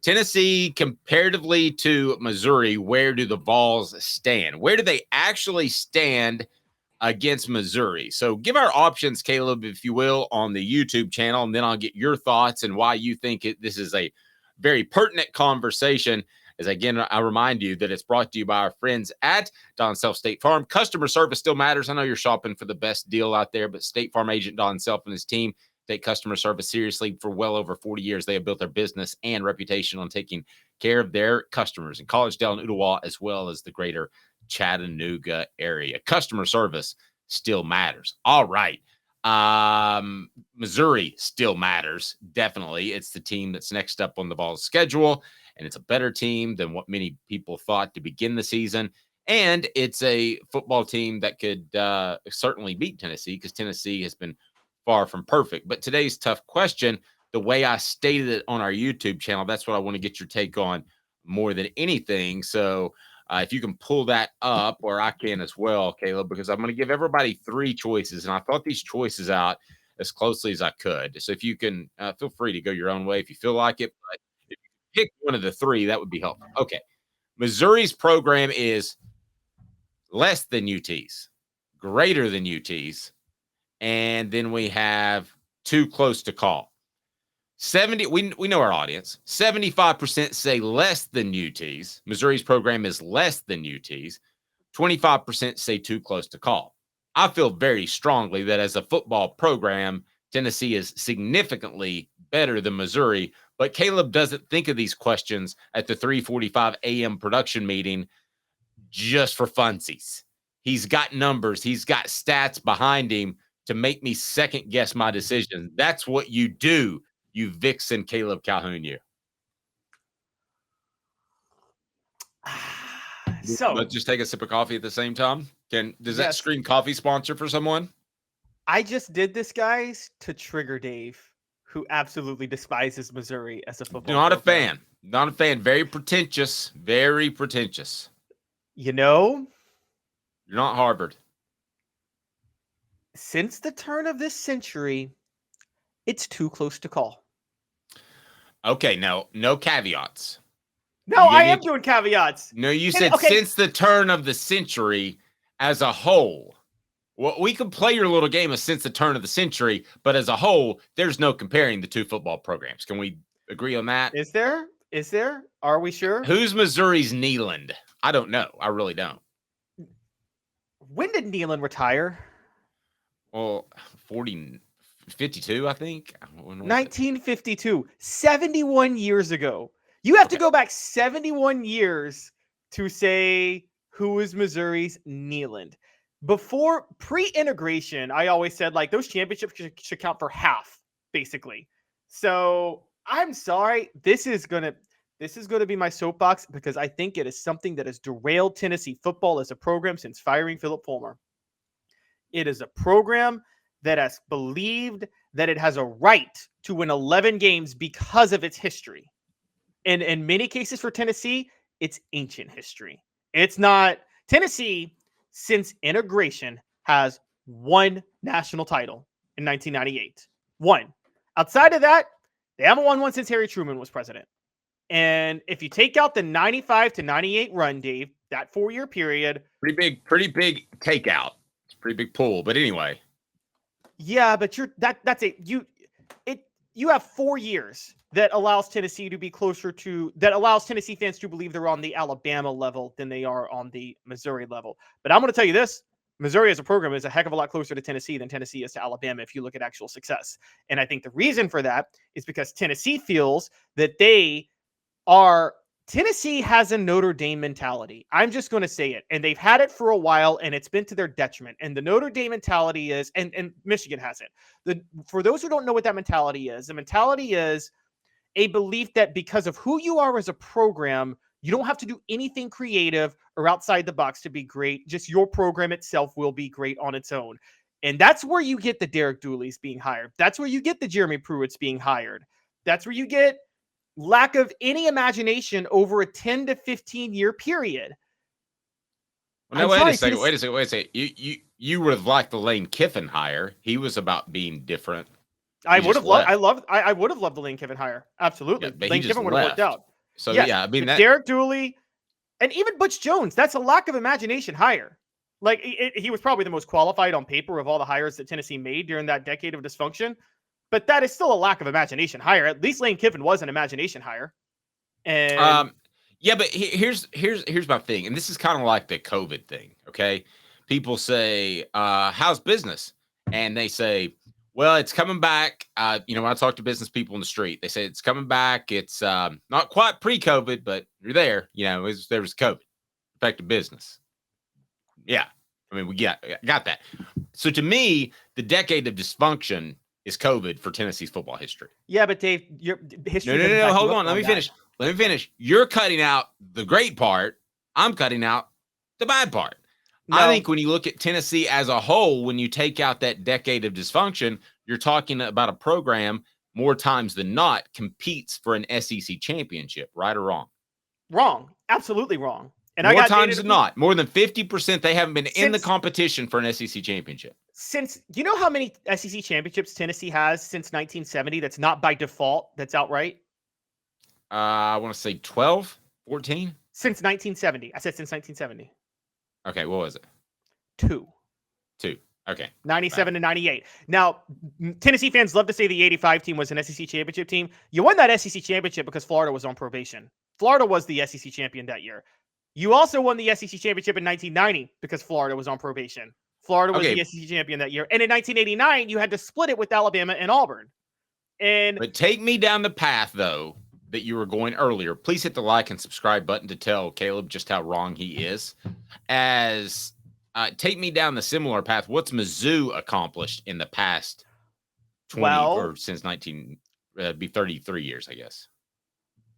Tennessee, comparatively to Missouri, where do the Vols stand? Where do they actually stand against Missouri? So give our options, Caleb, if you will, on the YouTube channel, and then I'll get your thoughts and why you think this is a very pertinent conversation. As again, I remind you that it's brought to you by our friends at Don Self State Farm. Customer service still matters. I know you're shopping for the best deal out there, but State Farm agent Don Self and his team take customer service seriously. For well over 40 years, they have built their business and reputation on taking care of their customers in Collegedale and Ottawa, as well as the greater Chattanooga area. Customer service still matters. All right. Missouri still matters. Definitely. It's the team that's next up on the Vols schedule, and it's a better team than what many people thought to begin the season. And it's a football team that could certainly beat Tennessee, because Tennessee has been far from perfect. But today's tough question, the way I stated it on our YouTube channel, that's what I want to get your take on more than anything. So if you can pull that up, or I can as well, Caleb, because I'm going to give everybody three choices. And I thought these choices out as closely as I could. So if you can, feel free to go your own way if you feel like it. But if you pick one of the three, that would be helpful. Okay. Missouri's program is less than UT's, greater than UT's, and then we have too close to call. 70, we know our audience. 75% say less than UT's. Missouri's program is less than UT's. 25% say too close to call. I feel very strongly that as a football program, Tennessee is significantly better than Missouri, but Caleb doesn't think of these questions at the 3:45 a.m. production meeting just for funsies. He's got numbers. He's got stats behind him to make me second guess my decision. That's what you do, you vixen Caleb Calhoun. You. So let's just take a sip of coffee at the same time. Does that scream coffee sponsor for someone? I just did this, guys, to trigger Dave, who absolutely despises Missouri as a football Not program. a fan. Not a fan. Very pretentious. Very pretentious. You know, you're not Harvard. Since the turn of this century, it's too close to call. Okay, no caveats. No, I am doing caveats. No, you said since the turn of the century as a whole. Well, we can play your little game of since the turn of the century, but as a whole, there's no comparing the two football programs. Can we agree on that? Is there? Are we sure? Who's Missouri's Neyland? I don't know. I really don't. When did Neyland retire? Well, 52, I think. 1952. 71 years ago. You have to go back 71 years to say who is Missouri's Neyland. Before pre-integration, I always said like those championships should count for half, basically. So I'm sorry. This is gonna be my soapbox, because I think it is something that has derailed Tennessee football as a program since firing Philip Fulmer. It is a program that has believed that it has a right to win 11 games because of its history. And in many cases for Tennessee, it's ancient history. It's not. Tennessee, since integration, has one national title in 1998. One. Outside of that, they haven't won one since Harry Truman was president. And if you take out the 95 to 98 run, Dave, that 4-year period. Pretty big takeout. It's a pretty big pull. But anyway. Yeah, but you have 4 years that allows Tennessee to be closer to, that allows Tennessee fans to believe they're on the Alabama level than they are on the Missouri level. But I'm going to tell you this, Missouri as a program is a heck of a lot closer to Tennessee than Tennessee is to Alabama if you look at actual success. And I think the reason for that is because Tennessee feels that Tennessee has a Notre Dame mentality. I'm just going to say it. And they've had it for a while, and it's been to their detriment. And the Notre Dame mentality is, and Michigan has it. For those who don't know what that mentality is, the mentality is a belief that because of who you are as a program, you don't have to do anything creative or outside the box to be great. Just your program itself will be great on its own. And that's where you get the Derek Dooley's being hired. That's where you get the Jeremy Pruitt's being hired. That's where you get lack of any imagination over a 10 to 15 year period. Well, wait a second. You would have liked the Lane Kiffin hire. He was about being different. I would have loved the Lane Kiffin hire. Absolutely. Yeah, Lane Kiffin would have worked out. So Yes, yeah, I mean but that. Derek Dooley and even Butch Jones, that's a lack of imagination hire. Like, he was probably the most qualified on paper of all the hires that Tennessee made during that decade of dysfunction. But that is still a lack of imagination hire. At least Lane Kiffin was an imagination hire. And Um, yeah, but here's my thing, and this is kind of like the COVID thing. Okay, people say, "How's business?" And they say, "Well, it's coming back." When I talk to business people in the street, they say it's coming back. It's not quite pre-COVID, but you're there. There was COVID affected business. Yeah, I mean, we got that. So to me, the decade of dysfunction is COVID for Tennessee's football history. yeah, but Dave, your history No. doesn't back Hold you up on. Let me that. finish. Let me finish. You're cutting out the great part. I'm cutting out the bad part. No. I think when you look at Tennessee as a whole, when you take out that decade of dysfunction, you're talking about a program more times than not competes for an SEC championship, right or wrong? Wrong. Absolutely wrong. And more I got times than not, more than 50%, they haven't been in the Since- competition for an SEC championship. Since you know how many SEC championships Tennessee has since 1970 that's not by default, that's outright? I want to say 12, 14. Since 1970. I said since 1970. Okay, what was it? 2. Okay. 97 to 98. Now, Tennessee fans love to say the 85 team was an SEC championship team. You won that SEC championship because Florida was on probation. Florida was the SEC champion that year. You also won the SEC championship in 1990 because Florida was on probation. Florida was the SEC champion that year. And in 1989, you had to split it with Alabama and Auburn. But take me down the path, though, that you were going earlier. Please hit the like and subscribe button to tell Caleb just how wrong he is. Take me down the similar path. What's Mizzou accomplished in the past 20 or since 33 years, I guess.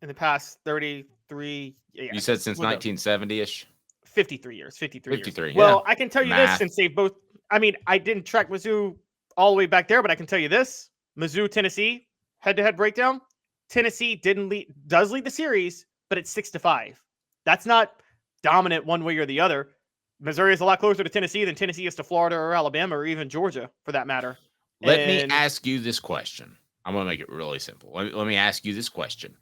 In the past 33, yeah. You said since 1970-ish? 53 years. 53 years. Yeah. Well, I can tell you this, since they both, I didn't track Mizzou all the way back there, but I can tell you this. Mizzou, Tennessee, head-to-head breakdown. Tennessee does lead the series, but it's 6-5. That's not dominant one way or the other. Missouri is a lot closer to Tennessee than Tennessee is to Florida or Alabama or even Georgia, for that matter. Let me ask you this question. I'm going to make it really simple. Let me ask you this question.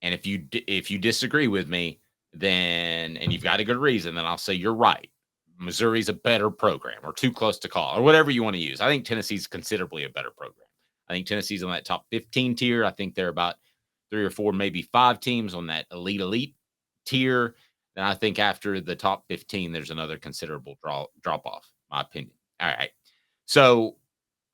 And if you disagree with me, and you've got a good reason, then I'll say you're right. Missouri's a better program, or too close to call, or whatever you want to use. I think Tennessee's considerably a better program. I think Tennessee's on that top 15 tier. I think they're about 3 or 4, maybe 5 teams on that elite tier. And I think after the top 15, there's another considerable drop off, my opinion. All right. So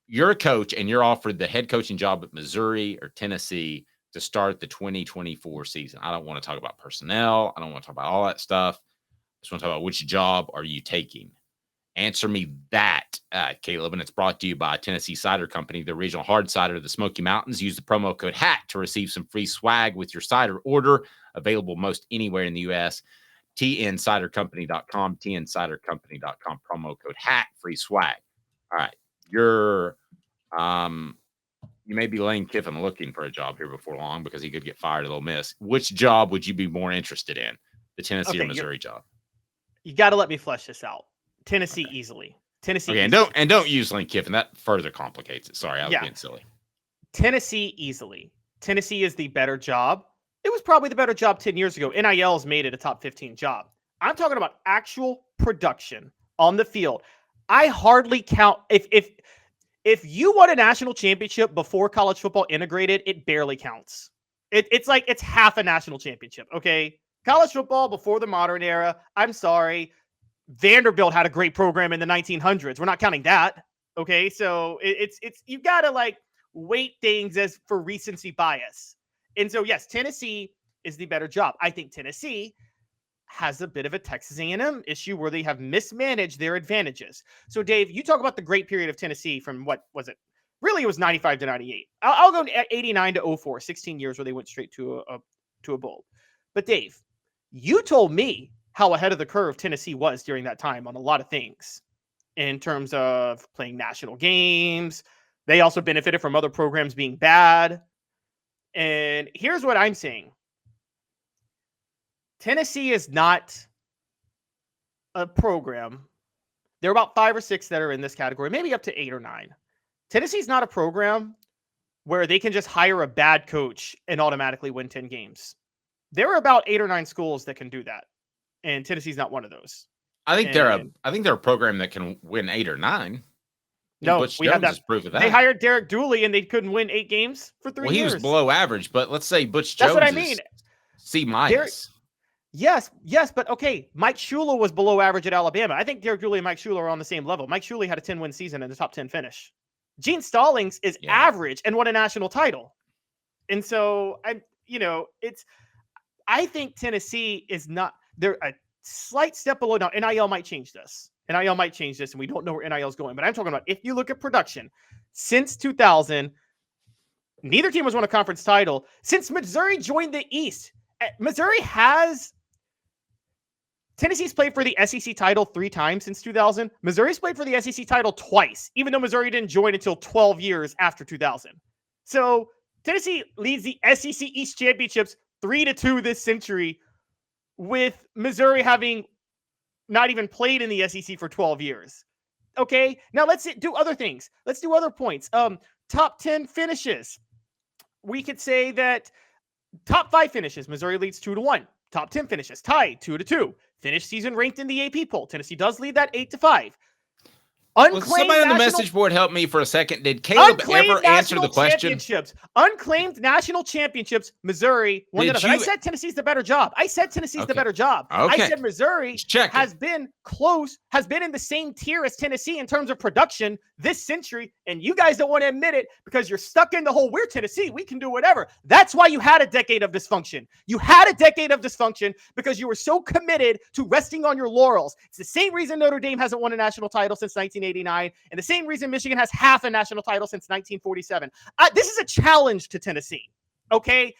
you're a coach and you're offered the head coaching job at Missouri or Tennessee to start the 2024 season. I don't want to talk about personnel. I don't want to talk about all that stuff. I just want to talk about which job are you taking? Answer me that, Caleb. And it's brought to you by Tennessee Cider Company, the original hard cider of the Smoky Mountains. Use the promo code HAT to receive some free swag with your cider order, available most anywhere in the U.S. tncidercompany.com, tncidercompany.com, promo code HAT, free swag. All right. You may be Lane Kiffin looking for a job here before long because he could get fired at Ole Miss. Which job would you be more interested in, the Tennessee or Missouri job? You got to let me flesh this out. Tennessee easily. Tennessee. Okay, easily. and don't use Lane Kiffin. That further complicates it. Sorry, I was being silly. Tennessee easily. Tennessee is the better job. It was probably the better job 10 years ago. NIL's made it a top 15 job. I'm talking about actual production on the field. I hardly count if you won a national championship before college football integrated, it barely counts. It's like it's half a national championship. Okay, college football before the modern era. I'm sorry, Vanderbilt had a great program in the 1900s. We're not counting that. Okay, so it's you gotta like weight things as for recency bias. And so yes, Tennessee is the better job. I think Tennessee has a bit of a Texas A&M issue where they have mismanaged their advantages. So Dave, you talk about the great period of Tennessee from what was it? Really, it was 95 to 98. I'll go 89 to 04, 16 years where they went straight to a bowl. But Dave, you told me how ahead of the curve Tennessee was during that time on a lot of things in terms of playing national games. They also benefited from other programs being bad. And here's what I'm saying. Tennessee is not a program. There are about 5 or 6 that are in this category, maybe up to 8 or 9. Tennessee's not a program where they can just hire a bad coach and automatically win 10 games. There are about 8 or 9 schools that can do that, and Tennessee's not one of those. I think they're a program that can win 8 or 9. No, Butch we had Jones that. is proof of that. They hired Derek Dooley, and they couldn't win 8 games for 3 years. Well, he was below average, but let's say Butch That's Jones what I mean. is C minus. Yes, but okay. Mike Shula was below average at Alabama. I think Derek Dooley and Mike Shula are on the same level. Mike Shula had a 10-win season and a top 10 finish. Gene Stallings is average and won a national title. And so I think Tennessee is not, they're a slight step below. Now, NIL might change this. And we don't know where NIL is going. But I'm talking about, if you look at production, since 2000, neither team has won a conference title. Since Missouri joined the East, Tennessee's played for the SEC title 3 times since 2000. Missouri's played for the SEC title twice, even though Missouri didn't join until 12 years after 2000. So Tennessee leads the SEC East Championships 3-2 this century, with Missouri having not even played in the SEC for 12 years. Okay, now let's do other things. Let's do other points. Top 10 finishes. We could say that top 5 finishes, Missouri leads 2-1. Top 10 finishes, tied 2-2. Finish season ranked in the AP poll. Tennessee does lead that 8-5. Somebody on the message board help me for a second. Did Caleb ever answer the question? Unclaimed national championships. Missouri won that. I said Tennessee's the better job. I said Missouri has been close, has been in the same tier as Tennessee in terms of production this century, and you guys don't want to admit it because you're stuck in the whole "we're Tennessee, we can do whatever." That's why you had a decade of dysfunction. You had a decade of dysfunction because you were so committed to resting on your laurels. It's the same reason Notre Dame hasn't won a national title since 1989, and the same reason Michigan has half a national title since 1947. This is a challenge to Tennessee, okay?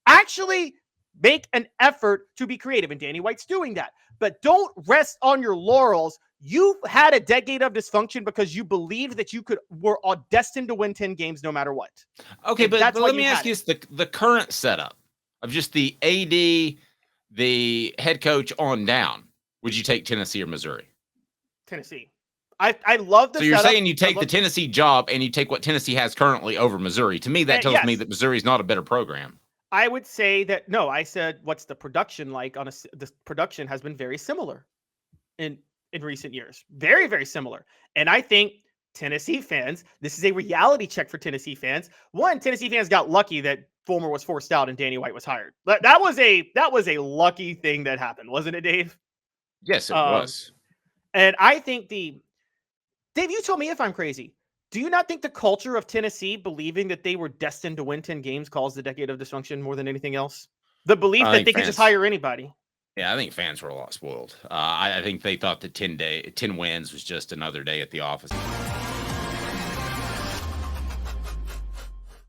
Actually make an effort to be creative, and Danny White's doing that. But don't rest on your laurels. You've had a decade of dysfunction because you believed that you were destined to win 10 games no matter what. Okay, but let me ask you this, the current setup of just the AD, the head coach on down. Would you take Tennessee or Missouri? Tennessee. I love the So you're saying you take the Tennessee job and you take what Tennessee has currently over Missouri. To me, that tells me that Missouri is not a better program. I would say that, no, I said, what's the production like? The production has been very similar in recent years. Very, very similar. And I think Tennessee fans, this is a reality check for Tennessee fans. One, Tennessee fans got lucky that Fulmer was forced out and Danny White was hired. That was a lucky thing that happened, wasn't it, Dave? Yes, it was. And I think Dave, you tell me if I'm crazy. Do you not think the culture of Tennessee believing that they were destined to win 10 games caused the decade of dysfunction more than anything else? The belief that they could just hire anybody. Yeah, I think fans were a lot spoiled. I think they thought that 10 wins was just another day at the office.